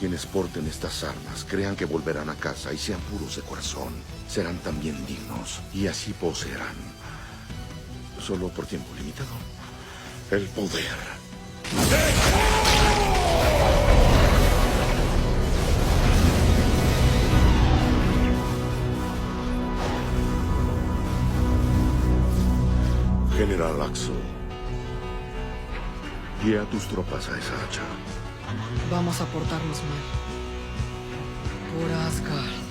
Quienes porten estas armas crean que volverán a casa y sean puros de corazón, serán también dignos y así poseerán, solo por tiempo limitado, el poder. General Axel, guía a tus tropas a esa hacha. Vamos a portarnos mal. Por Asgard.